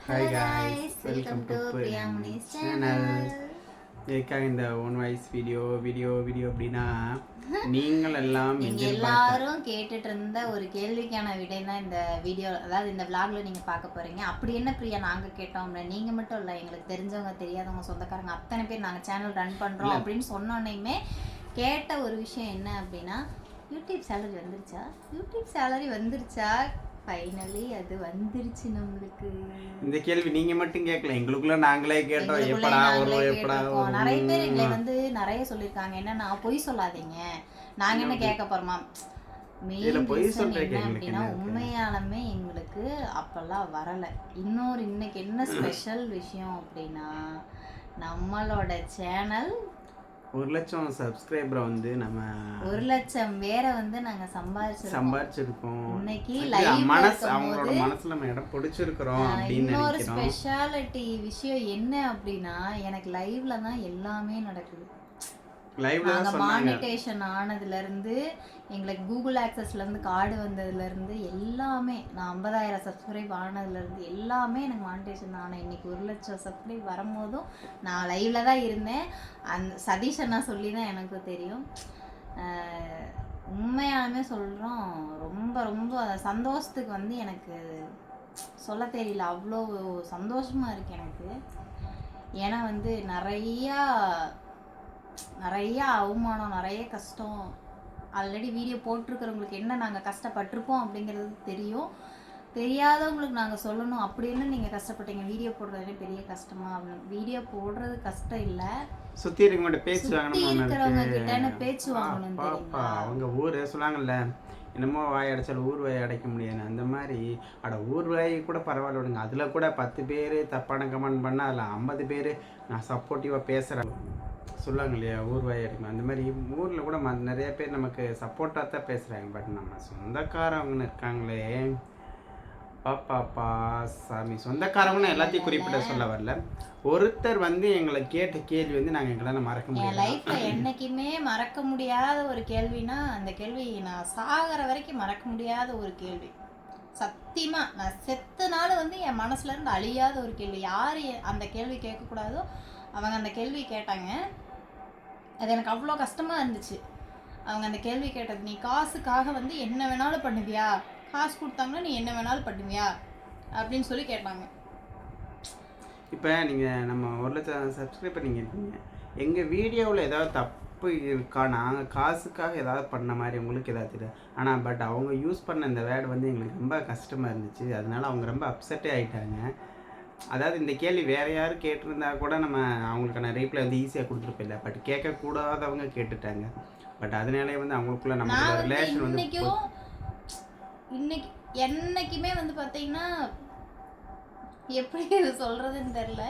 Hi guys, welcome to Priyangani's channel. இதுக்காக இந்த one voice video அப்படின்னா நீங்கள் எல்லாம் எல்லாரும் கேட்டுட்டு இருந்த ஒரு கேள்விக்கான விடை தான் இந்த வீடியோ, அதாவது இந்த விளாக்ல நீங்க பார்க்க போறீங்க. அப்படி என்ன பிரியா நாங்க கேட்டோம்ல, நீங்க மட்டும் இல்லை, எங்களுக்கு தெரிஞ்சவங்க தெரியாதவங்க சொந்தக்காரங்க அத்தனை பேர் நாங்கள் சேனல் ரன் பண்றோம் அப்படின்னு சொன்னோன்னையுமே கேட்ட ஒரு விஷயம் என்ன அப்படின்னா, யூடியூப் சேலரி வந்துருச்சா. ஃபைனலி அது வந்துருச்சு நம்மளுக்கு. இந்த கேள்வி நீங்க மட்டும் கேட்கல, எங்களுக்குள்ள நாங்களே கேட்டோம். எப்படா நிறைய பேர் எங்களை வந்து நிறைய சொல்லியிருக்காங்க, என்னன்னா பொய் சொல்லாதீங்க, நாங்க என்ன கேட்க போறோமா. மெயின் ரீசன் என்ன அப்படின்னா, உண்மையாலுமே எங்களுக்கு அப்பெல்லாம் வரல. இன்னைக்கு என்ன ஸ்பெஷல் விஷயம் அப்படின்னா, நம்மளோட சேனல் 1,00,000 சப்ஸ்கிரைபரை வந்து நம்ம 1,00,000 பேரை வந்து நாங்க சம்பாதிச்சிருக்கோம். இன்னைக்கு அவங்களோட மனசுல நம்ம இடம் பிடிச்சிருக்கிறோம் அப்படின்னு இன்னொரு ஸ்பெஷாலிட்டி விஷயம் என்ன அப்படின்னா, எனக்கு லைவ்ல தான் எல்லாமே நடக்குது. நாங்க மானிட்டேஷன் ஆனதுல இருந்து, எங்களுக்கு கூகுள் ஆக்சஸ்ல இருந்து கார்டு வந்ததுல இருந்து எல்லாமே, நான் 50,000 சப்ஸ்கிரைப் ஆனதுல இருந்து எல்லாமே எனக்கு மானிட்டேஷன் ஆனேன். இன்னைக்கு 1,00,000 சப்ஸ்கிரைப் வரும்போதும் நான் லைவ்ல தான் இருந்தேன். அந்த சதீஷ் அண்ணா சொல்லி தான் எனக்கு தெரியும். உண்மையாலுமே சொல்றோம், ரொம்ப ரொம்ப சந்தோஷத்துக்கு வந்து எனக்கு சொல்ல தெரியல, அவ்வளோ சந்தோஷமா இருக்கு எனக்கு. ஏன்னா வந்து நிறைய அவமானம், நிறைய கஷ்டம். ஆல்ரெடி வீடியோ போட்டிருக்கிறவங்களுக்கு என்ன நாங்கள் கஷ்டப்பட்டிருப்போம் அப்படிங்கிறது தெரியும். தெரியாதவங்களுக்கு நாங்கள் சொல்லணும், அப்படி என்ன நீங்கள் கஷ்டப்பட்டீங்க, வீடியோ போடுறது பெரிய கஷ்டமா அப்படின்னு. வீடியோ போடுறது கஷ்டம் இல்லை, சுற்றி இருக்கிறவங்க பேச்சு வாங்கணும். அவங்க ஊர் சொல்லாங்கல்ல, என்னமோ வாய் அடைச்சாலும் ஊர் வாய் அடைக்க முடியாது. அந்த மாதிரி ஊர் வாய் கூட பரவாயில்ல விடுங்க, அதில் கூட 10 பேர் தப்பான கமெண்ட் பண்ணால் அதில் 50 பேர் நான் சப்போர்ட்டிவாக பேசுகிறேன் சொல்லுவாங்க இல்லையா, ஊர் வாய் அடைக்கணும். அந்த மாதிரி ஊரில் கூட நிறைய பேர் நமக்கு சப்போர்ட்டாக தான் பேசுகிறாங்க. பட் நம்ம சொந்தக்காரவங்கன்னு இருக்காங்களே, பாப்பாப்பா சாமி, சொந்தக்காரவங்கன்னு எல்லாத்தையும் குறிப்பிட்ட சொல்ல வரல. ஒருத்தர் வந்து எங்களை கேட்ட கேள்வி வந்து நாங்கள் எங்களால் மறக்க முடியாது. என் லைஃப்பில் என்றைக்குமே மறக்க முடியாத ஒரு கேள்வினா, அந்த கேள்வி நான் சாகிற வரைக்கும் மறக்க முடியாத ஒரு கேள்வி. சத்தியமாக நான் செத்த நாள் வந்து என் மனசுலேருந்து அழியாத ஒரு கேள்வி. யார் அந்த கேள்வி கேட்கக்கூடாதோ அவங்க அந்த கேள்வி கேட்டாங்க. அது எனக்கு அவ்வளோ கஷ்டமாக இருந்துச்சு. அவங்க அந்த கேள்வி கேட்டது, நீ காசுக்காக வந்து என்ன வேணாலும் பண்ணுவியா, காசு கொடுத்தாங்கன்னா நீ என்ன வேணாலும் பண்ணுவியா அப்படின்னு சொல்லி கேட்டாங்க. இப்போ நீங்கள் நம்ம 1,00,000 சப்ஸ்கிரைபர் நீங்கள் இருக்கீங்க, எங்கள் வீடியோவில் ஏதாவது தப்பு இருக்கா, நாங்கள் காசுக்காக ஏதாவது பண்ண மாதிரி உங்களுக்கு ஏதாவது தெரியாது. ஆனால் பட் அவங்க யூஸ் பண்ண இந்த வேர்டு வந்து எங்களுக்கு ரொம்ப கஷ்டமாக இருந்துச்சு. அதனால அவங்க ரொம்ப அப்செட்டே ஆகிட்டாங்க. அதாவது இந்த கேள்வி வேறு யாரும் கேட்டிருந்தா கூட நம்ம அவங்களுக்கான ரீப்ளை வந்து ஈஸியாக கொடுத்துருப்பில்ல. பட் கேட்கக்கூடாதவங்க கேட்டுட்டாங்க. பட் அதனாலே வந்து அவங்களுக்குள்ள நம்ம ரிலேஷன் வந்து இன்னைக்கு என்னைக்குமே வந்து பார்த்தீங்கன்னா, எப்படி இது சொல்கிறதுன்னு தெரில,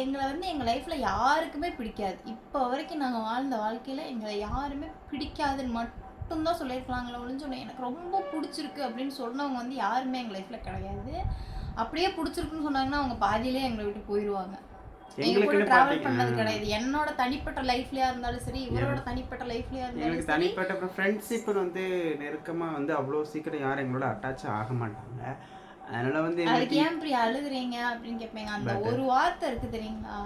எங்களை வந்து எங்கள் லைஃப்பில் யாருக்குமே பிடிக்காது. இப்போ வரைக்கும் நாங்கள் வாழ்ந்த வாழ்க்கையில் எங்களை யாருமே பிடிக்காதுன்னு மட்டும்தான் சொல்லியிருக்கலாங்களே ஒழிஞ்சு, எனக்கு ரொம்ப பிடிச்சிருக்கு அப்படின்னு சொன்னவங்க வந்து யாருமே எங்கள் லைஃப்பில் கிடையாது. அப்படியே பிடிச்சிருக்குன்னு சொன்னாங்கன்னா அவங்க பாதியிலே எங்களை விட்டு போயிடுவாங்க. எங்க கூட டிராவல் பண்ணது கிடையாது. என்னோட தனிப்பட்ட லைஃப்லயா இருந்தாலும் சரி, இவரோட தனிப்பட்ட லைஃப்லயா இருந்தாலும் சரி, தனிப்பட்ட ஃப்ரெண்ட்ஷிப் வந்து நெருக்கமா வந்து அவ்வளோ சீக்கிரம் யாரும் எங்களோட அட்டாச் ஆக மாட்டாங்க. அதனால வந்து அதுக்கு ஏன் இப்படி அழுகுறீங்க அப்படின்னு கேட்பீங்க. அந்த ஒரு வார்த்தை இருக்கு தெரியுங்களா,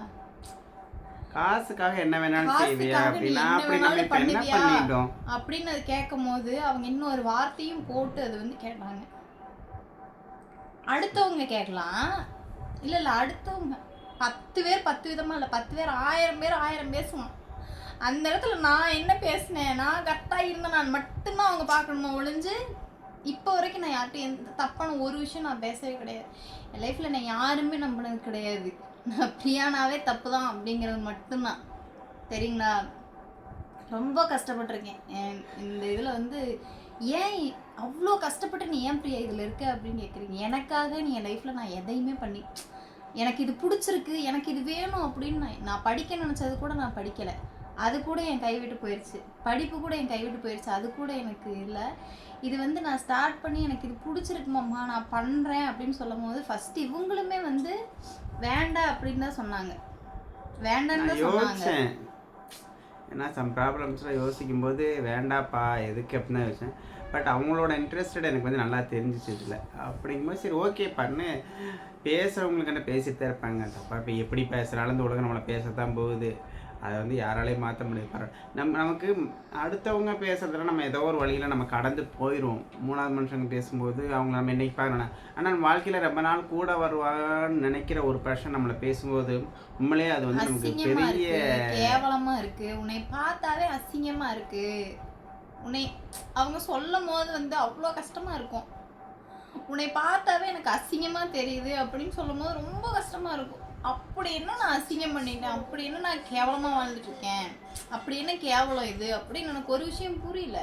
காசுக்காக என்ன வேணாலும் செய்வியா அப்படின்னா, அப்படி நம்ம இப்ப என்ன பண்ணிட்டோம் அப்படின்னு அது கேட்கும் போது அவங்க இன்னொரு வார்த்தையும் போட்டு அது வந்து கேட்டாங்க. அடுத்தவங்க கேட்கலாம், இல்லை அடுத்தவங்க 10 பேர் 10 விதமாக இல்லை, 10 பேர் 1000 பேசுவான். அந்த இடத்துல நான் என்ன பேசினேன், நான் கரெக்டாக இருந்தேன், நான் மட்டும்தான் அவங்க பார்க்கணுமா ஒழிஞ்சு, இப்போ வரைக்கும் நான் யார்கிட்டையும் எந்த தப்பான ஒரு விஷயம் நான் பேசவே கிடையாது. என் லைஃப்பில் நான் யாருமே நம்பினது கிடையாது. நான் பிரியானாவே தப்பு தான் அப்படிங்கிறது மட்டும்தான். சரிங்களா, ரொம்ப கஷ்டப்பட்டிருக்கேன் இந்த இதில் வந்து. ஏன் அவ்வளோ கஷ்டப்பட்டு நீ ஏன் பிரியா இதில் இருக்க அப்படின்னு கேட்குறீங்க. எனக்காக நீ என் லைஃப்பில் நான் எதையுமே பண்ணி, எனக்கு இது பிடிச்சிருக்கு, எனக்கு இது வேணும் அப்படின்னு நான் படிக்க நினச்சது கூட நான் படிக்கலை, அது கூட என் கைவிட்டு போயிடுச்சு. படிப்பு கூட என் கைவிட்டு போயிடுச்சு, அது கூட எனக்கு இல்லை. இது வந்து நான் ஸ்டார்ட் பண்ணி எனக்கு இது பிடிச்சிருக்குமாம்மா நான் பண்ணுறேன் அப்படின்னு சொல்லும் போது ஃபஸ்ட்டு இவங்களுமே வந்து வேண்டாம் அப்படின்னு தான் சொன்னாங்க, வேண்டான்னு தான் சொன்னாங்க. ஏன்னா சம் ப்ராப்ளம்ஸ்லாம் யோசிக்கும்போது வேண்டாப்பா எதுக்கு அப்படின்னு தான் யோசிச்சேன். பட் அவங்களோட இன்ட்ரெஸ்டட் எனக்கு வந்து நல்லா தெரிஞ்சிச்சு இதில். அப்படிங்கும்போது சரி ஓகே பண்ணு, பேசுகிறவங்களுக்கு என்ன பேசிட்டு தான் இருப்பாங்க. தப்பா இப்போ எப்படி பேசுகிறாலும் இந்த உலகம் நம்மளை பேசத்தான் போகுது. அதை வந்து யாராலையும் மாற்ற முடியாது. நமக்கு அடுத்தவங்க பேசுறதுல நம்ம ஏதோ ஒரு வழியில் நம்ம கடந்து போயிடுவோம். 3வது மனுஷங்க பேசும்போது அவங்க நம்ம என்னைக்கு பார்க்கணும். ஆனால் வாழ்க்கையில் ரொம்ப நாள் கூட வருவான்னு நினைக்கிற ஒரு பர்சன் நம்மளை பேசும்போது உண்மையிலேயே அது வந்து நமக்கு அசிங்கமா பெரிய இருக்கு, கேவலமா இருக்கு, உன்னை பார்த்தாவே அசிங்கமா இருக்கு, உன்னை அவங்க சொல்லும் போது வந்து அவ்வளோ கஷ்டமா இருக்கும். உன்னை பார்த்தாவே எனக்கு அசிங்கமா தெரியுது அப்படின்னு சொல்லும் போது ரொம்ப கஷ்டமா இருக்கும். அப்படி என்ன நான் அசிங்கம் பண்ணிட்டேன், அப்படி என்ன நான் கேவலமா வாழ்ந்துட்டு இருக்கேன், அப்படி என்ன கேவலம் இது அப்படின்னு எனக்கு ஒரு விஷயம் புரியல.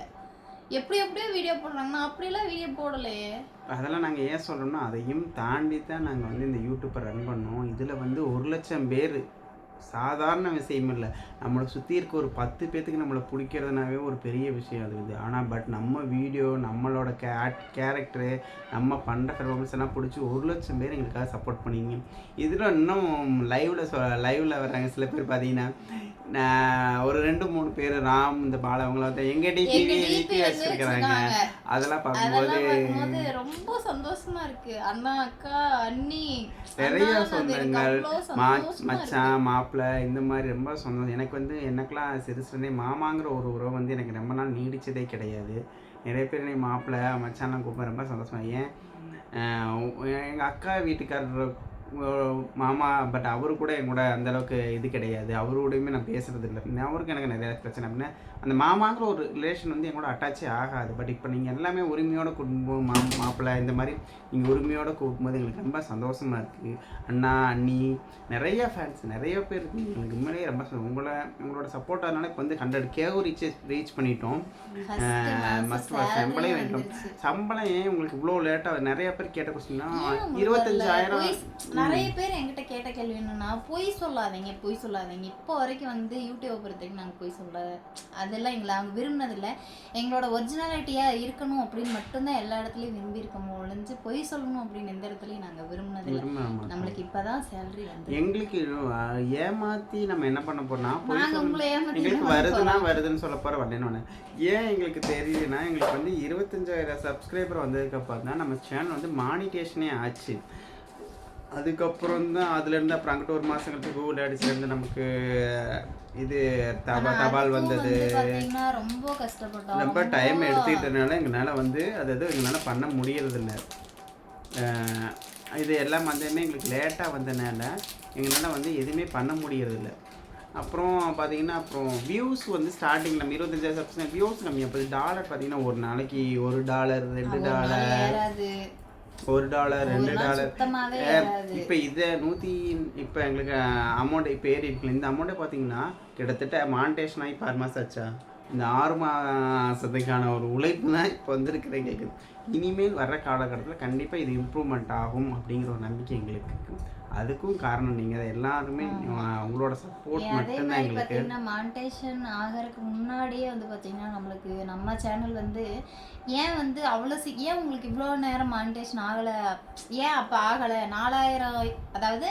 எப்படியோ வீடியோ போடுறாங்கன்னா அப்படிலாம் வீடியோ போடலையே. அதெல்லாம் நாங்கள் ஏன் சொல்கிறோம்னா அதையும் தாண்டி தான் நாங்கள் வந்து இந்த யூடியூப்பை ரன் பண்ணோம். இதில் வந்து 1,00,000 பேர் சாதாரண விஷயம் இல்லை. நம்மளை சுற்றி இருக்க ஒரு 10 பேர்த்துக்கு நம்மளை பிடிக்கிறதுனாவே ஒரு பெரிய விஷயம் அது இது. ஆனால் பட் நம்ம வீடியோ நம்மளோட கேரக்டரு நம்ம பண்ணுற பெர்ஃபார்மன்ஸ் எல்லாம் பிடிச்சி 1,00,000 பேர் எங்களுக்காக சப்போர்ட் பண்ணிங்க. இதில் இன்னும் லைவில் வர்றாங்க சில பேர் பார்த்தீங்கன்னா ஒரு 2-3 பேர் ராம் இந்த பாலா அவங்கள வந்து எங்க டிபி வச்சிருக்கிறாங்க. அதெல்லாம் பார்க்கும்போது ரொம்ப சந்தோஷமா இருக்கு. அண்ணா அக்கா அண்ணி நிறைய சொந்தங்கள் மச்சான் மாப்பிள்ளை இந்த மாதிரி ரொம்ப சொந்தம். எனக்கு வந்து எனக்கெல்லாம் சிறுசுனே மாமாங்கிற ஒரு உறவு வந்து எனக்கு ரொம்ப நாள் நீடிச்சதே கிடையாது. நிறைய பேர் என்னை மாப்பிள்ளை மச்சான்லாம் கூப்பிட ரொம்ப சந்தோஷமா. ஏன் எங்கள் அக்கா வீட்டுக்காரர் மாமா பட் அவரு கூட என் கூட அந்தளவுக்கு இது கிடையாது. அவரோடையுமே நான் பேசுகிறது இல்லை. அவருக்கு எனக்கு நிறைய பிரச்சனை. அப்படின்னா அந்த மாமாங்கிற ஒரு ரிலேஷன் வந்து என் கூட அட்டாச்சே ஆகாது. பட் இப்போ நீங்கள் எல்லாமே உரிமையோட குடும்பம் மாப்பிள்ளை இந்த மாதிரி நீங்கள் உரிமையோடு கூப்பிடும்போது எங்களுக்கு ரொம்ப சந்தோஷமாக இருக்குது. அண்ணா அண்ணி நிறைய ஃபேன்ஸ் நிறைய பேர் இருக்குது. எங்களுக்கு உண்மையிலேயே ரொம்ப உங்களோட சப்போர்ட் அதனால இப்போ வந்து 100K ரீச் பண்ணிட்டோம். சம்பளம் வேண்டும். சம்பளம் ஏன் உங்களுக்கு இவ்வளோ லேட்டாக? நிறைய பேர் கேட்ட கொஸ்டின்னா 25,000. நிறைய பேர் என்கிட்ட கேட்ட கேள்வி என்னன்னா பொய் சொல்லாதீங்க இப்போ வரைக்கும் வந்து யூடியூப் பொறுத்தவரைக்கும் நாங்கள் பொய் சொல்ல அதெல்லாம் எங்களை அவங்க விரும்பினதில்லை. எங்களோட ஒரிஜினாலிட்டியாக இருக்கணும் அப்படின்னு மட்டும்தான் எல்லா இடத்துலையும் விரும்பி இருக்கோம் ஒழிஞ்சு பொய் சொல்லணும் அப்படின்னு எந்த இடத்துலையும் நாங்கள் விரும்பினதில்லை. நம்மளுக்கு இப்போதான் சேலரி வந்து எங்களுக்கு ஏமாற்றி நம்ம என்ன பண்ண போறோம்னா நாங்கள் உங்களை ஏமாற்றி எங்களுக்கு வருதுன்னு சொல்ல போகிற வரலன்னு ஏன் எங்களுக்கு தெரியுதுன்னா எங்களுக்கு வந்து 25,000 சப்ஸ்கிரைபர் வந்ததுக்கப்புறம் தான் நம்ம சேனல் வந்து மானிட்டேஷனே ஆச்சு. அதுக்கப்புறம் தான் அதுலேருந்து அப்புறம் அங்கிட்ட ஒரு மாதம் கழிச்சு கூகுள் ஆட்ஸ்லேருந்து நமக்கு இது தபால் வந்தது. ரொம்ப கஷ்டப்பட்டோம். ரொம்ப டைம் எடுத்துக்கிட்டதுனால எங்களால் வந்து எங்களால் பண்ண முடியறதில்ல. இது எல்லாம் வந்ததுமே எங்களுக்கு லேட்டாக வந்ததுனால எங்களால் வந்து எதுவுமே பண்ண முடியறதில்ல. அப்புறம் பார்த்தீங்கன்னா அப்புறம் வியூஸ் வந்து ஸ்டார்டிங் நம்ம 25,000 சப்ஸ்கிரைபர் வியூஸ் கம்மி. அப்போ டாலர் பார்த்தீங்கன்னா ஒரு நாளைக்கு $1 $2 $1 $2. இப்போ இதை இப்போ எங்களுக்கு அமௌண்ட் இப்போ ஏறி இருக்குல்ல. இந்த அமௌண்ட்டை பார்த்தீங்கன்னா கிட்டத்தட்ட மானிட்டேஷன் ஆகி 6 மாதம் ஆச்சா. இந்த 6 மாதத்துக்கான ஒரு உழைப்பு தான் இப்போ வந்துருக்குற கேட்குது. இனிமேல் வர்ற காலகட்டத்தில் கண்டிப்பாக இது இம்ப்ரூவ்மெண்ட் ஆகும் அப்படிங்கிற ஒரு நம்பிக்கை எங்களுக்கு இருக்குது. அதுக்கும் காரணம் நீங்கள் எல்லாருமே உங்களோட சப்போர்ட் மட்டும்தான் எங்களுக்கு. மானிட்டேஷன் ஆகிறதுக்கு முன்னாடியே வந்து பார்த்தீங்கன்னா நம்மளுக்கு நம்ம சேனல் வந்து ஏன் வந்து அவ்வளோ ஏன் உங்களுக்கு இவ்வளோ நேரம் மானிட்டேஷன் ஆகலை, ஏன் அப்போ ஆகலை? 4,000 அதாவது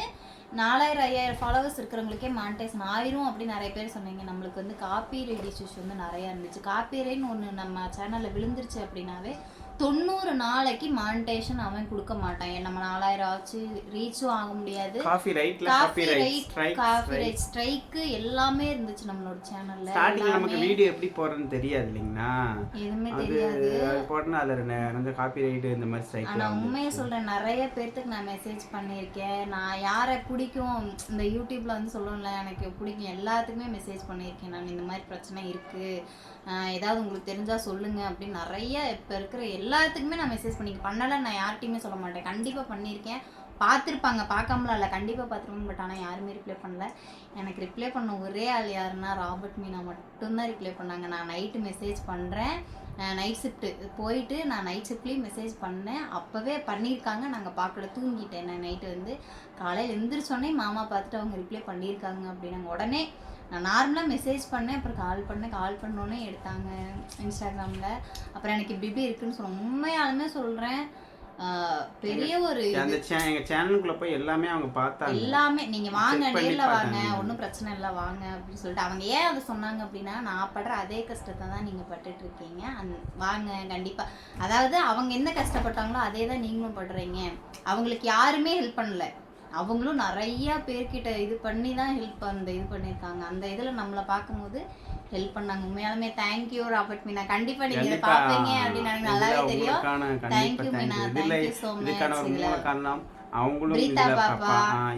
4,000-5,000 ஃபாலோவர்ஸ் இருக்கிறவங்களுக்கே மானிட்டேஷன் ஆயிரும் அப்படின்னு நிறைய பேர் சொன்னீங்க. நம்மளுக்கு வந்து காப்பி ரைட் இஷ்யூஸ் வந்து நிறையா இருந்துச்சு. காப்பி ரைட்னு ஒன்று நம்ம சேனலில் விழுந்துருச்சு அப்படின்னாவே 90 நாளைக்கு மானிட்டேஷன் அவன் கொடுக்க மாட்டான். நம்ம 4,000 ஆச்சு ரீச்சும் ஆக முடியாது. காப்பி ரைட் ஸ்ட்ரைக்கு எல்லாமே இருந்துச்சு நம்மளோட சேனல்ல. ஸ்டார்டிங்ல நமக்கு வீடியோ எப்படி போறதுன்னு தெரியாது இல்லைங்களா, எதுவுமே தெரியாது. போட்டனா அதுல அந்த காப்பி ரைட் இந்த மாதிரி ஸ்ட்ரைக். நான் உண்மையை சொல்றேன், நிறைய பேர்த்துக்கு நான் மெசேஜ் பண்ணியிருக்கேன். நான் யாரை பிடிக்கும் இந்த யூடியூப்ல வந்து சொல்லணும்ல எனக்கு பிடிக்கும் எல்லாத்துக்குமே மெசேஜ் பண்ணியிருக்கேன். நான் இந்த மாதிரி பிரச்சனை இருக்கு, ஏதாவது உங்களுக்கு தெரிஞ்சா சொல்லுங்க அப்படின்னு நிறைய இப்போ இருக்கிற எல்லாத்துக்குமே நான் மெசேஜ் பண்ணலை. நான் யார்கிட்டையுமே சொல்ல மாட்டேன், கண்டிப்பாக பண்ணியிருக்கேன். பார்த்துருப்பாங்க, பார்க்காமலாம் இல்லை, கண்டிப்பாக பார்த்துருவாங்க. பட் ஆனால் யாருமே ரிப்ளை பண்ணல. எனக்கு ரிப்ளை பண்ண ஒரே ஆள் யாருன்னா ராபர்ட் மீனா மட்டும்தான் ரிப்ளை பண்ணாங்க. நான் நைட்டு மெசேஜ் பண்ணுறேன், நைட் ஷிஃப்ட்டு போயிட்டு நான் நைட் ஷிஃப்ட்லேயும் மெசேஜ் பண்ணேன். அப்போவே பண்ணியிருக்காங்க, நாங்கள் பார்க்கல, தூங்கிட்டேன். நான் நைட்டு வந்து காலையில் எழுந்திரிச்சோடனே மாமா பார்த்துட்டு அவங்க ரிப்ளை பண்ணியிருக்காங்க அப்படின்னாங்க. உடனே நான் நார்மலாக மெசேஜ் பண்ணேன், அப்புறம் கால் பண்ணோன்னே எடுத்தாங்க இன்ஸ்டாகிராமில். அப்புறம் எனக்கு இப்படி இருக்குன்னு சொல்லுவேன். உண்மையாலுமே சொல்கிறேன், பெரிய ஒரு அந்த எங்க சேனலுக்குள்ள போய் எல்லாமே அவங்க பார்த்தாங்க. எல்லாமே நீங்க வாங்க, செக் பண்ணி நேர்ல வாங்க, பார்த்தாங்க. ஒன்றும் பிரச்சனை இல்லை வாங்க அப்படின்னு சொல்லிட்டு அவங்க ஏன் அதை சொன்னாங்க அப்படின்னா, நான் படுற அதே கஷ்டத்தை தான் நீங்க பட்டுட்டு இருக்கீங்க, வாங்க கண்டிப்பா. அதாவது அவங்க என்ன கஷ்டப்பட்டாங்களோ அதே தான் நீங்களும் படுறீங்க. அவங்களுக்கு யாருமே ஹெல்ப் பண்ணல, அவங்களும் நிறைய பேர்கிட்ட இது பண்ணி தான் இது பண்ணியிருக்காங்க. அந்த இதில் நம்மளை பார்க்கும்போது ஹெல்ப் பண்ணாங்க. உண்மையாலுமே தேங்க்யூ ராபர்ட் மீனா. கண்டிப்பா நீங்க இதை பார்ப்பீங்க அப்படின்னு எனக்கு நல்லாவே தெரியும். Thank you Meena, thank you so much. இதுக்கான ஒரு மூல காரணம் அவங்களும்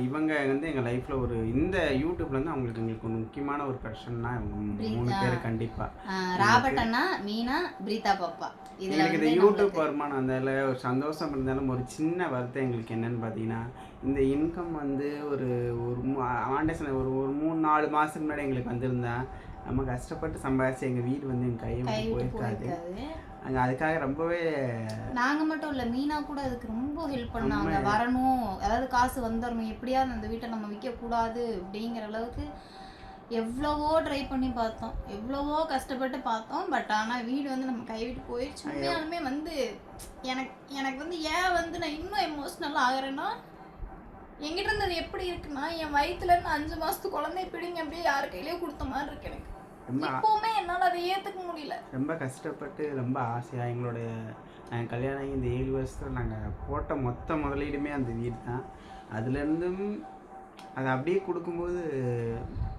இவங்க வந்து எங்க லைஃப்ல ஒரு இந்த யூடியூப்ல இருந்து எங்களுக்கு ஒரு முக்கியமான ஒரு பர்சன்னா இவங்க 3 பேர். கண்டிப்பா ராபர்ட் அண்ணா, மீனா, பிரீதா பாப்பா. எங்களுக்கு இந்த யூடியூப் வருமானம் அந்த ஒரு சந்தோஷம் இருந்தாலும் ஒரு சின்ன வருத்தம் எங்களுக்கு என்னன்னு பார்த்தீங்கன்னா, இந்த இன்கம் வந்து ஒரு ஆண்டேஷன் ஒரு 3-4 மாதத்துக்கு முன்னாடி எங்களுக்கு வந்திருந்தா நம்ம கஷ்டப்பட்டு சம்பாதிச்சு எங்கள் வீடு வந்து எங்கள் கையை போயிருக்காது. அங்கே அதுக்காக ரொம்பவே நாங்கள் மட்டும் இல்லை, மீனா கூட அதுக்கு ரொம்ப ஹெல்ப் பண்ணாங்க. வரணும், அதாவது காசு வந்துடணும், எப்படியாவது அந்த வீட்டை நம்ம விற்கக்கூடாது அப்படிங்கிற அளவுக்கு எவ்வளவோ ட்ரை பண்ணி பார்த்தோம், எவ்வளவோ கஷ்டப்பட்டு பார்த்தோம். பட் ஆனால் வீடு வந்து நம்ம கைவிட்டு போயிடுச்சு. உண்மையாலுமே வந்து எனக்கு வந்து ஏன் வந்து நான் இன்னும் எமோஷ்னல் ஆகிறேன்னா, எங்கிட்ட இருந்து அது எப்படி இருக்குன்னா, என் வயிற்றுலேருந்து 5 மாதத்துக்கு குழந்தைய பிடிங்க அப்படியே யார் கையிலேயே கொடுத்த மாதிரி இருக்கு. எனக்கு இப்போவுமே என்னால் அதை ஏற்றுக்க முடியல. ரொம்ப கஷ்டப்பட்டு ரொம்ப ஆசையாக எங்களுடைய கல்யாணம் ஆகி இந்த 7 வருஷத்தில் நாங்கள் போட்ட மொத்த முதலீடுமே அந்த வீடு தான். அதுலேருந்தும் அதை அப்படியே கொடுக்கும்போது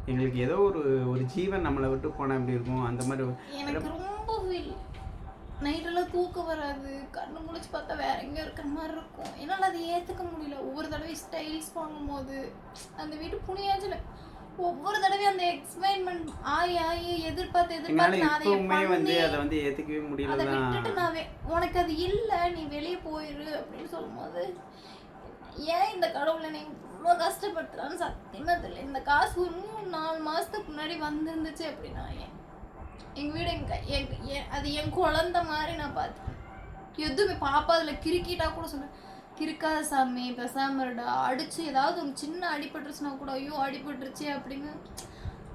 எங்களுக்கு ஏதோ ஒரு ஜீவன் நம்மளை விட்டு போனால் எப்படி இருக்கும் அந்த மாதிரி எனக்கு ரொம்ப ஃபீல். நைட்டெல்லாம் தூக்கம் வராது, கண்ணு முழிச்சு பார்த்தா வேற எங்கே இருக்கிற மாதிரி இருக்கும். என்னால் அதை ஏற்றுக்க முடியல. ஒவ்வொரு தடவை ஸ்டைல்ஸ் வாங்கும்போது அந்த வீட்டு புனியாச்சில் ஒவ்வொரு தடவையும் அந்த எக்ஸ்பெரிமெண்ட் ஆகி எதிர்பார்த்து அதை வந்து ஏற்றுக்கவே முடியல. அதை விட்டுட்டு நான் உனக்கு அது இல்லை, நீ வெளியே போயிரு அப்படின்னு சொல்லும்போது ஏன் இந்த கடவுளை நீ இவ்வளோ கஷ்டப்படுத்துறான்னு சத்தியமா தெரியல. இந்த காசு ஒரு 3-4 மாதத்துக்கு முன்னாடி வந்துருந்துச்சு அப்படின்னா எங்கள் வீடு அது என் குழந்த மாதிரி நான் பார்த்தேன். எதுவுமே பாப்பா அதில் கிறுக்கிட்டா கூட சொன்னேன், கிறுக்காத சாமி பெசாம இருடா, அடிச்சு ஏதாவது ஒரு சின்ன அடிபட்டுருச்சுன்னா கூட ஐயோ அடிபட்டுருச்சு அப்படின்னு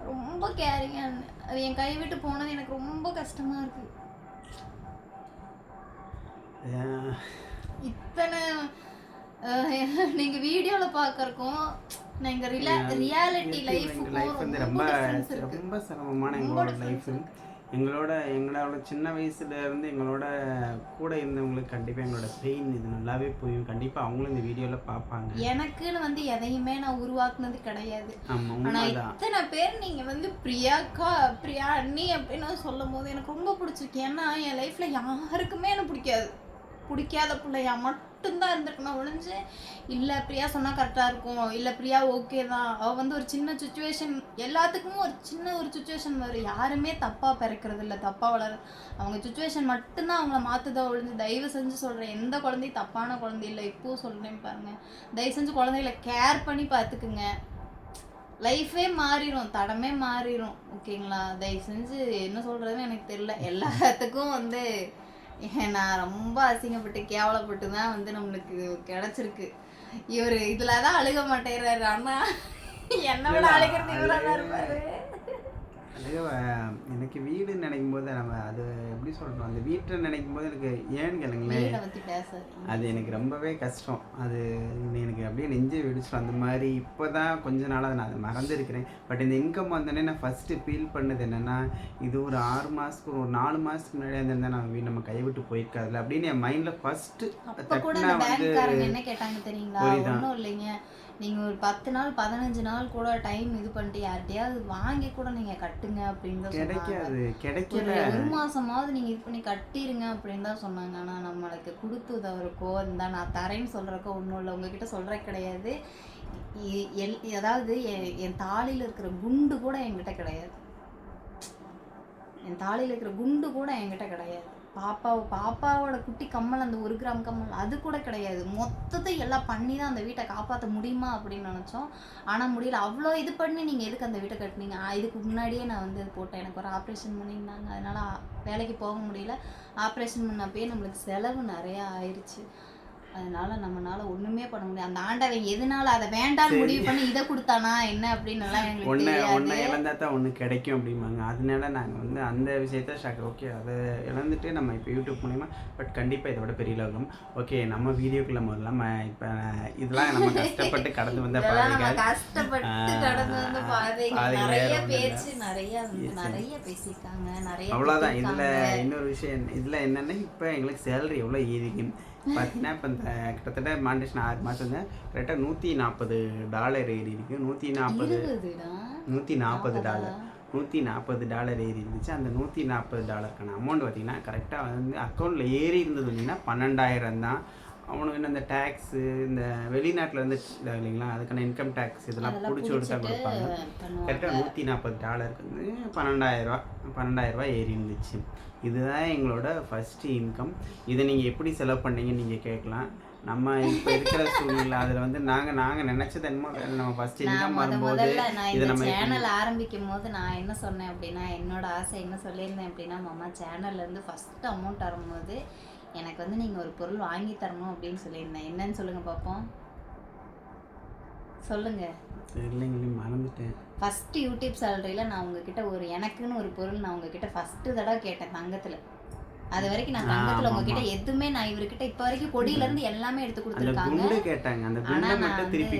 ரொம்ப கேரிங்காக இருந்தேன். அது என் கை விட்டு போனது எனக்கு ரொம்ப கஷ்டமா இருக்கு. இத்தனை நீங்க வீடியோல பாக்கறதுக்கும் நீங்க ரியாலிட்டி லைஃப் வந்து ரொம்ப சிரமமான எங்களோட லைஃப். எங்களோட சின்ன வயசுல இருந்து எங்களோட கூட இருந்தவங்களுக்கு கண்டிப்பாக எங்களோட பெயின் இது நல்லாவே புரியும். கண்டிப்பாக அவங்களும் இந்த வீடியோவில் பார்ப்பாங்க. எனக்குன்னு வந்து எதையுமே நான் உருவாக்குனது கிடையாது. ஆனால் இத்தனை பேர் நீங்கள் வந்து பிரியா அண்ணி அப்படின்னு சொல்லும் போது எனக்கு ரொம்ப பிடிச்சிருக்கு. ஏன்னா என் லைஃப்பில் யாருக்குமே எனக்கு பிடிக்காத பிள்ளையா மட்டும்தான் இருந்திருக்கணும் ஒழிஞ்சு இல்லை பிரியா சொன்னால் கரெக்டாக இருக்கும், இல்லை பிரியா ஓகே தான், அவள் வந்து ஒரு சின்ன சுச்சுவேஷன் எல்லாத்துக்கும் ஒரு சுச்சுவேஷன் வரும். யாருமே தப்பாக பிறக்கிறது இல்லை, தப்பாக வளர அவங்க சுச்சுவேஷன் மட்டும்தான் அவங்கள மாற்றுதா ஒழிஞ்சு தயவு செஞ்சு சொல்கிறேன், எந்த குழந்தையும் தப்பான குழந்தை இல்லை. இப்போது சொல்கிறேன் பாருங்கள், தயவு செஞ்சு குழந்தைகளை கேர் பண்ணி பார்த்துக்குங்க. லைஃபே மாறிடும், தடமே மாறிடும். ஓகேங்களா? தயவு செஞ்சு என்ன சொல்கிறதுன்னு எனக்கு தெரியல. எல்லாத்துக்கும் வந்து நான் ரொம்ப அசிங்கப்பட்டு கேவலப்பட்டு தான் வந்து நம்மளுக்கு கிடைச்சிருக்கு. இவர் இதில் தான் அழுக மாட்டேறாரு. அண்ணா என்னை விட அழுகிறது இவராக தான் இருப்பாரு. எனக்கு வீடு நினைக்கும் போது நம்ம அது எப்படி சொல்கிறோம், அந்த வீட்டை நினைக்கும் போது எனக்கு ஏன்னு கேளுங்களேன், அது எனக்கு ரொம்பவே கஷ்டம். அது எனக்கு அப்படியே நெஞ்சு வெடிச்சிடும் அந்த மாதிரி. இப்போ தான் கொஞ்ச நாளாக நான் அதை மறந்துருக்கிறேன். பட் இந்த இன்கம் வந்தோடனே நான் ஃபஸ்ட்டு ஃபீல் பண்ணது என்னென்னா, இது ஒரு 6 மாதத்துக்கு ஒரு 4 மாதத்துக்கு முன்னாடி இருந்திருந்தா நான் வீடு நம்ம கைவிட்டு போயிருக்காதுல அப்படின்னு என் மைண்டில் ஃபஸ்ட்டு தட்டினா வந்து என்ன கேட்டாங்க தெரியுங்களா? ஒன்றும் இல்லைங்க, நீங்கள் ஒரு 10 நாள் 15 நாள் கூட டைம் இது பண்ணிட்டு யார்கிட்டயாவது வாங்கி கூட நீங்கள் கட்டுங்க அப்படின்னு தான் சொன்னாங்க. ஒரு மாதமாவது நீங்கள் இது பண்ணி கட்டிடுங்க அப்படின்னு தான் சொன்னாங்க. ஆனால் நம்மளுக்கு கொடுத்து உதவுறக்கோ இந்த நான் தரேன்னு சொல்கிறக்கோ ஒன்றும் இல்லை, உங்ககிட்ட சொல்கிற கிடையாது. அதாவது என் தாலியில் இருக்கிற குண்டு கூட என்கிட்ட கிடையாது. என் தாலியில் இருக்கிற குண்டு கூட என்கிட்ட கிடையாது. பாப்பாவோட குட்டி கம்மல், அந்த 1 கிராம் கம்மல் அது கூட கிடையாது. மொத்தத்தை எல்லாம் பண்ணி தான் அந்த வீட்டை காப்பாற்ற முடியுமா அப்படின்னு நினச்சோம். ஆனால் முடியல. அவ்வளோ இது பண்ணி நீங்கள் எதுக்கு அந்த வீட்டை கட்டினீங்க? இதுக்கு முன்னாடியே நான் வந்து இது போட்டேன், எனக்கு ஒரு ஆப்ரேஷன் பண்ணியிருந்தாங்க, அதனால் வேலைக்கு போக முடியல. ஆப்ரேஷன் பண்ணப்பயே நம்மளுக்கு செலவு நிறையா ஆயிடுச்சு. அதனால நம்மளால ஒண்ணுமே பண்ண முடியாது. அந்த ஆண்டவன் எதனால அதை வேண்டாம்னு முடிவு பண்ணி இதை கொடுத்தானா என்ன அப்படின்னு எல்லாம் எங்களுக்கு தெரியாது. ஒன்று இழந்தா தான் ஒன்று கிடைக்கும் அப்படிம்பாங்க. அதனால நாங்கள் வந்து அந்த விஷயத்த ஓகே அதை இழந்துட்டு நம்ம இப்போ யூடியூப் மூலிமா பட் கண்டிப்பாக இதோட பெரிய லோகம். ஓகே நம்ம வீடியோக்குள்ள முதல்ல இப்போ இதெல்லாம் நம்ம கஷ்டப்பட்டு கடந்து வந்த பாதைகள், கஷ்டப்பட்டு கடந்து வந்து பாதைகள் நிறைய பேச்சு நிறைய பேசியிருக்காங்க, நிறைய அவ்வளோதான். இதில் இன்னொரு விஷயம் இதில் என்னென்னா இப்போ எங்களுக்கு சேலரி எவ்வளோ ஏறிக்கும் பார்த்தீங்கன்னா, இப்போ இந்த கிட்டத்தட்ட மாண்டேஷன் 6 மாதம் வந்து கரெக்டாக $140 ஏறி இருக்கு. $140 ஏறி இருந்துச்சு. அந்த $140 அமௌண்ட் பார்த்தீங்கன்னா கரெக்டாக வந்து அக்கௌண்ட்டில் ஏறி இருந்தது பார்த்தீங்கன்னா 12,000 தான். அவனுக்கு இன்னும் இந்த டேக்ஸு இந்த வெளிநாட்டில் இருந்து இல்லைங்களா, அதுக்கான இன்கம் டேக்ஸ் இதெல்லாம் பிடிச்சி கொடுத்தா கொடுப்பாங்க. கரெக்டாக $140 வந்து $12,000 ஏறி இருந்துச்சு. இதுதான் எங்களோட ஃபஸ்ட்டு இன்கம். இதை நீங்கள் எப்படி செலவு பண்ணீங்கன்னு நீங்கள் கேட்கலாம். நம்ம இப்போ இருக்கிற சூழ்நிலை அதில் வந்து நாங்கள் நினச்சது என்னமோ நம்ம ஃபஸ்ட் இன்கம் வரும்போது இதை நம்ம சேனல் ஆரம்பிக்கும் போது நான் என்ன சொன்னேன் அப்படின்னா, என்னோட ஆசை என்ன சொல்லியிருந்தேன் அப்படின்னா, மாமா சேனல்லேருந்து ஃபஸ்ட்டு அமௌண்ட் வரும்போது எனக்கு வந்து நீங்கள் ஒரு பொருள் வாங்கி தரணும் அப்படின்னு சொல்லியிருந்தேன். என்னன்னு சொல்லுங்கள் பார்ப்போம், சொல்லுங்கள். இல்லைங்களே மறந்துட்டேன். ஃபஸ்ட்டு யூடியூப் சேலரியில் நான் உங்ககிட்ட எனக்குன்னு ஒரு பொருள் நான் உங்ககிட்ட ஃபஸ்ட்டு தடவை கேட்டேன் தங்கத்தில். அது வரைக்கும் நான் தங்கத்துல உங்ககிட்ட எதுவுமே நான் இவர்கிட்ட இப்ப வரைக்கும் கொடியில இருந்து எல்லாமே எடுத்து கொடுத்துருக்காங்க. கேட்டாங்க அந்த குண்டை மட்டும் திருப்பி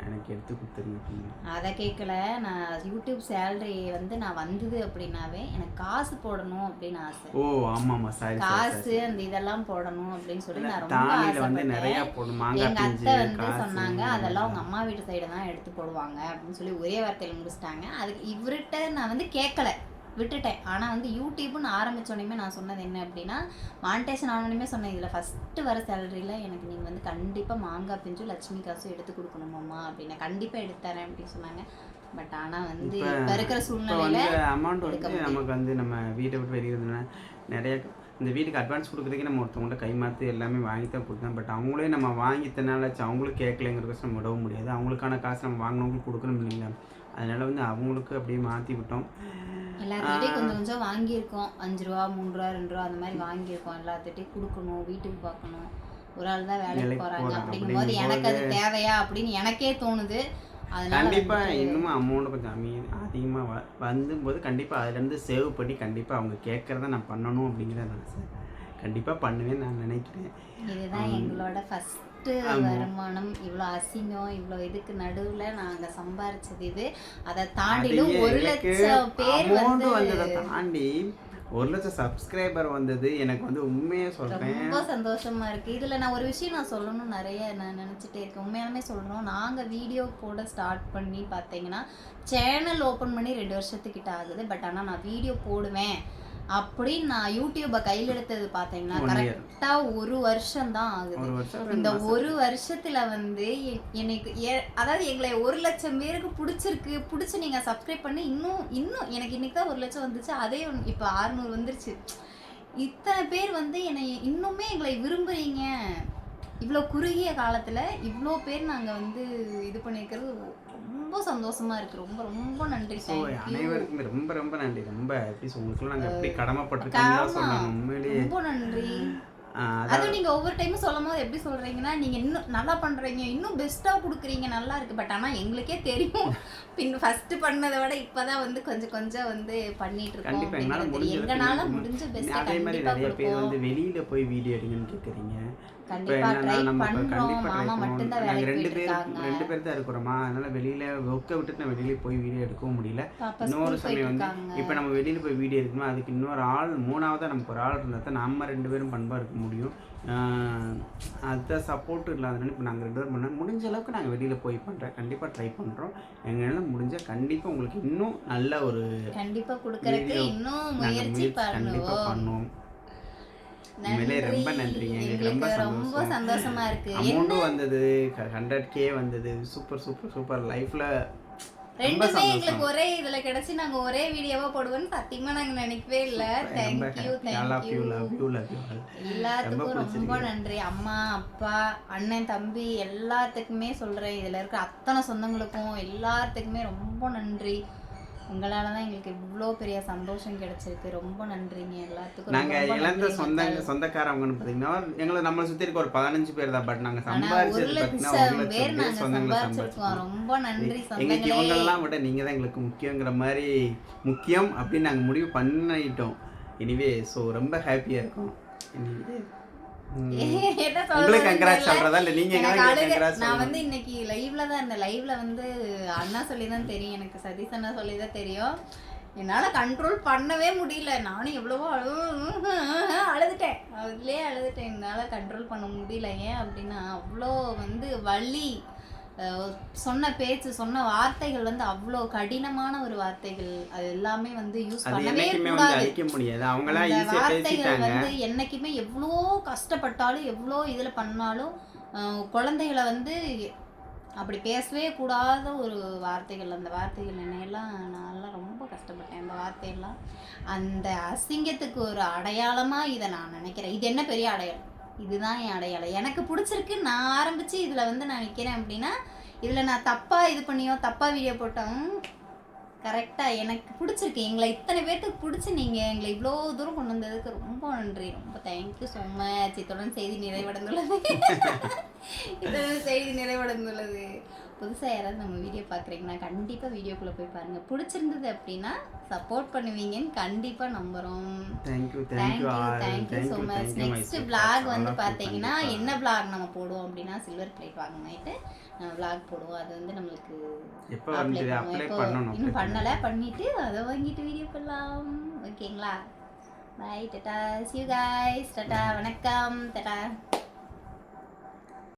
எனக்கு எடுத்து கொடுத்துருங்க. அதை கேட்கல. நான் யூடியூப் சேலரி வந்து நான் வந்தது அப்படின்னாவே எனக்கு காசு போடணும் அப்படின்னு ஆசை. ஓ ஆமாமா சாரி, காசு அந்த இதெல்லாம் போடணும் அப்படின்னு சொல்லி நான் ரொம்ப ஆசைப்பட்டேன். எங்க அத்தை வந்து சொன்னாங்க அதெல்லாம் உங்க அம்மா வீட்டு சைடு தான் எடுத்து போடுவாங்க அப்படின்னு சொல்லி ஒரே வார்த்தையில முடிச்சிட்டாங்க. அதுக்கு இவர்கிட்ட நான் வந்து கேட்கல, விட்டுட்டேன். ஆனால் வந்து யூடியூப்னு ஆரம்பித்தோடனே நான் சொன்னது என்ன அப்படின்னா, மானிட்டேஷன் ஆனோடனே சொன்னேன், இதில் ஃபஸ்ட்டு வர சேலரியில் எனக்கு நீங்கள் வந்து கண்டிப்பாக மாங்காய் பிஞ்சும் லட்சுமி காசும் எடுத்து கொடுக்கணுமாம்மா அப்படின்னு கண்டிப்பாக எடுத்துறேன் அப்படின்னு சொன்னாங்க. பட் ஆனால் வந்து இப்போ இருக்கிற சூழ்நிலையில் அமௌண்ட் வந்து நமக்கு வந்து நம்ம வீட்டை விட்டு வெளியே இருந்தோம்னா நிறைய இந்த வீட்டுக்கு அட்வான்ஸ் கொடுக்குறதுக்கு நம்ம ஒருத்தவங்கள்ட்ட கைமாற்றி எல்லாமே வாங்கி தான் கொடுத்தோம். பட் அவங்களே நம்ம வாங்கித்தனாலாச்சு அவங்களுக்கு கேட்கலைங்கிற காசு நம்ம விடவும் முடியாது. அவங்களுக்கான காசு நம்ம வாங்கினவங்களுக்கு கொடுக்கணும் இல்லைங்களா. அதனால் வந்து அவங்களுக்கு அப்படியே மாற்றி விட்டோம். எல்லாத்துக்கிட்டையும் கொஞ்சம் கொஞ்சம் வாங்கியிருக்கோம். 5 ரூபா 3 ரூபா 2 ரூபா அந்த மாதிரி வாங்கியிருக்கோம். எல்லாத்துக்கிட்டையும் கொடுக்கணும், வீட்டுக்கு பார்க்கணும். ஒரு ஆள் தான் வேலைக்கு போகிறாங்க அப்படிங்கும்போது எனக்கு அது தேவையா அப்படின்னு எனக்கே தோணுது. அதனால கண்டிப்பாக இன்னும் அமௌண்ட் கொஞ்சம் அதிகமாக வந்தும்போது கண்டிப்பாக அதுலேருந்து சேவ் பண்ணி கண்டிப்பாக அவங்க கேட்குறத நான் பண்ணணும் அப்படிங்கிறத நான் கண்டிப்பாக பண்ணுவேன்னு நான் நினைக்கிறேன். இதுதான் எங்களோட ஃபஸ்ட் வருமானம். இவ்வளோ அசிங்கம் இவ்வளோ இதுக்கு நடுவில் நாங்கள் சம்பாரிச்சது இது. அதை தாண்டிலும் 1 லட்சம் பேர் வந்து தாண்டி 1 லட்சம் சப்ஸ்கிரைபர் வந்தது எனக்கு வந்து உண்மையாக சொல்கிறேன், ரொம்ப சந்தோஷமா இருக்குது. இதில் நான் ஒரு விஷயம் நான் சொல்லணும், நிறைய நான் நினச்சிட்டே இருக்கேன். உண்மையாலுமே சொல்லணும், நாங்கள் வீடியோ போட ஸ்டார்ட் பண்ணி பார்த்தீங்கன்னா சேனல் ஓப்பன் பண்ணி 2 வருஷத்துக்கிட்ட ஆகுது. பட் ஆனால் நான் வீடியோ போடுவேன் அப்படின்னு நான் யூடியூபை கையில் எடுத்தது பார்த்தீங்கன்னா கரெக்டாக 1 வருஷம் தான் ஆகுது. இந்த 1 வருஷத்துல வந்து எனக்கு அதாவது எங்களை 1 லட்சம் பேருக்கு பிடிச்சி நீங்கள் சப்ஸ்கிரைப் பண்ணி இன்னும் எனக்கு இன்னைக்கு தான் 1 லட்சம் வந்துச்சு. அதே இப்போ 600 வந்துருச்சு. இத்தனை பேர் வந்து என்னை இன்னுமே எங்களை விரும்புறீங்க. இவ்வளோ குறுகிய காலத்தில் இவ்வளோ பேர் நாங்கள் வந்து இது பண்ணியிருக்கிறது ரொம்ப சந்தோஷமா இருக்கு. ரொம்ப ரொம்ப நன்றி. அனைவருக்குமே ரொம்ப ரொம்ப நன்றி. ரொம்ப உங்களுக்குலாம் நாங்கள் எப்படி கடமைப்பட்டிருக்கோம் சொல்லணும். உண்மையிலேயே ரொம்ப நன்றி. அதுவும் நீங்கள் ஒவ்வொரு டைமும் சொல்லும் போது எப்படி சொல்கிறீங்கன்னா, நீங்கள் இன்னும் நல்லா பண்ணுறீங்க, இன்னும் பெஸ்ட்டாக கொடுக்குறீங்க, நல்லா இருக்குது. பட் ஆனால் எங்களுக்கே தெரியும் ஃபஸ்ட்டு பண்ணதை விட இப்போ தான் வந்து கொஞ்சம் கொஞ்சம் வந்து பண்ணிட்டு இருக்கோம். எங்களால முடிஞ்ச பெஸ்ட்டாக அதே மாதிரி நிறைய பேர் வந்து வெளியில் போய் வீடியோ எடுங்கன்னு கேட்குறீங்க. கண்டிப்பா ட்ரை பண்றோம். மாமா மட்டும் தான் வேலைக்கு போயிட்டு இருக்காங்க. 2 பேர் தான் இருக்கிறோமா. அதனால வெளியில ஒர்க்கை விட்டுட்டு நான் வெளியில போய் வீடியோ எடுக்கவும் முடியல. இன்னொரு சமயம் வந்து இப்போ நம்ம வெளியில போய் வீடியோ எடுக்கணும், அதுக்கு இன்னொரு ஆள் 3ஆவதா நமக்கு ஒரு ஆள் இருந்தால் தான் நம்ம 2 பேரும் பண்பாக இருக்க முடியும். அதுதான் சப்போர்ட் இல்லாதனால இப்போ நாங்கள் 2 பேரும் பண்ணோம். முடிஞ்ச அளவுக்கு நாங்கள் வெளியில் போய் பண்ணுறோம். கண்டிப்பாக ட்ரை பண்ணுறோம். எங்களால் முடிஞ்சால் கண்டிப்பாக உங்களுக்கு இன்னும் நல்ல ஒரு கண்டிப்பாக கொடுக்குறதுக்கு இன்னும் முயற்சி பண்ணுவோம். ரொம்ப நன்றிங்க. எங்களுக்கு ரொம்ப சந்தோஷமா இருக்கு. அமௌண்ட் வந்தது 100K வந்தது. Super super super. லைஃப்ல ரெண்டுமே எங்களுக்கு ஒரே இதுல கிடைச்சி நாங்க ஒரே வீடியோவா போடுவோம்னு சத்தியமா நாங்க நினைக்கவே இல்ல. தேங்க்யூ எல்லாத்துக்கும் ரொம்ப நன்றி. அம்மா அப்பா அண்ணன் தம்பி எல்லாத்துக்குமே சொல்றேன். இதுல இருக்க அத்தனை சொந்தங்களுக்கும் எல்லாத்துக்குமே ரொம்ப நன்றி. உங்களால தான் எங்களுக்கு இவ்வளோ பெரிய சந்தோஷம் கிடைச்சிருக்கு. ரொம்ப நன்றிங்க எல்லாத்துக்கும். நாங்கள் ரொம்ப இழந்த நன்றி. சொந்தக்காரவங்கன்னு பார்த்தீங்கன்னா நம்மளை சுற்றி இருக்க ஒரு 15 பேர் தான். பட் நாங்கள் ஆனா சம்பாரிச்சது 1,00,000 பார்த்தீங்கன்னா 1,00,000 பேர் பேர் நாங்க சொந்தங்களை சம்பாரிச்சிருக்கோம். சம்பாரிச்சிருக்கோம். ரொம்ப நன்றி எங்களுக்கு சொந்தங்களே. இவங்கெல்லாம் விட நீங்கள் தான் எங்களுக்கு முக்கியங்கிற மாதிரி முக்கியம் அப்படின்னு நாங்கள் முடிவு பண்ணிட்டோம். எனிவே ஸோ ரொம்ப ஹாப்பியாக இருக்கும். என்ன உங்களுக்கு சொல்றதுன்னு கங்க்ராட் தெரியல. சொல்கிறதா இல்லை நீங்கள் எனக்கு எங்களுக்கு அழுக. கங்க்ராட் நான் வந்து இன்னைக்கு லைவ்ல தான் இருந்தேன். லைவ்ல வந்து அண்ணா சொல்லி தான் தெரியும், எனக்கு சதீஷ் அண்ணா சொல்லி தான் தெரியும். என்னால் கண்ட்ரோல் பண்ணவே முடியல. நானும் எவ்வளவோ அழுதுட்டேன். அதுலேயே அழுதுட்டேன். என்னால் கண்ட்ரோல் பண்ண முடியல. ஏன் அப்படின்னா அவ்வளோ வந்து வலி. சொன்ன பேச்சு, சொன்ன வார்த்தைகள் வந்து அவ்வளோ கடினமான ஒரு வார்த்தைகள். அது எல்லாமே வந்து யூஸ் பண்ணவே கூடாது. அழிக்க முடியாது. அவங்களா அந்த ஈஸியாக வார்த்தைகள் பேசிட்டாங்க. வந்து என்னைக்குமே எவ்வளோ கஷ்டப்பட்டாலும் எவ்வளோ இதில் பண்ணாலும் குழந்தைகளை வந்து அப்படி பேசவே கூடாத ஒரு வார்த்தைகள். அந்த வார்த்தைகள் என்னையெல்லாம் நான்லாம் ரொம்ப கஷ்டப்பட்டேன். அந்த வார்த்தையெல்லாம் அந்த அசிங்கத்துக்கு ஒரு அடையாளமாக இதை நான் நினைக்கிறேன். இது என்ன பெரிய அடையாளம்? இதுதான் என் அடையாளம். எனக்கு பிடிச்சிருக்கு. நான் ஆரம்பித்து இதில் வந்து நான் நிற்கிறேன் அப்படின்னா இதில் நான் தப்பாக இது பண்ணியோ தப்பாக வீடியோ போட்டோம் கரெக்டாக எனக்கு பிடிச்சிருக்கு. எங்களை இத்தனை பேர்த்துக்கு பிடிச்சி நீங்கள் எங்களை இவ்வளோ தூரம் கொண்டு வந்ததுக்கு ரொம்ப நன்றி. ரொம்ப தேங்க்யூ ஸோ மச். இத்துடன் செய்தி நிறைவடைந்துள்ளது. இத்துடன் செய்தி நிறைவடைந்துள்ளது. புதுசாக யாராவது நம்ம வீடியோ பார்க்குறீங்கன்னா கண்டிப்பாக வீடியோக்குள்ளே போய் பாருங்கள். பிடிச்சிருந்தது அப்படின்னா சப்போர்ட் பண்ணுவீங்கன்னு கண்டிப்பாக நம்புகிறோம். Thank you so much. Next vlog வந்து பார்த்தீங்கன்னா என்ன vlog நம்ம போடுவோம் அப்படின்னா சில்வர் பிளேட் வாங்கிட்டு நம்ம vlog போடுவோம். அது வந்து நம்மளுக்கு எப்போ வந்து அப்ளை பண்ணணும், இன்னும் பண்ணலை. பண்ணிவிட்டு அதை வாங்கிட்டு வீடியோ பண்ணலாம். ஓகேங்களா? Bye tata. see you guys. Tata. வணக்கம். டாடா.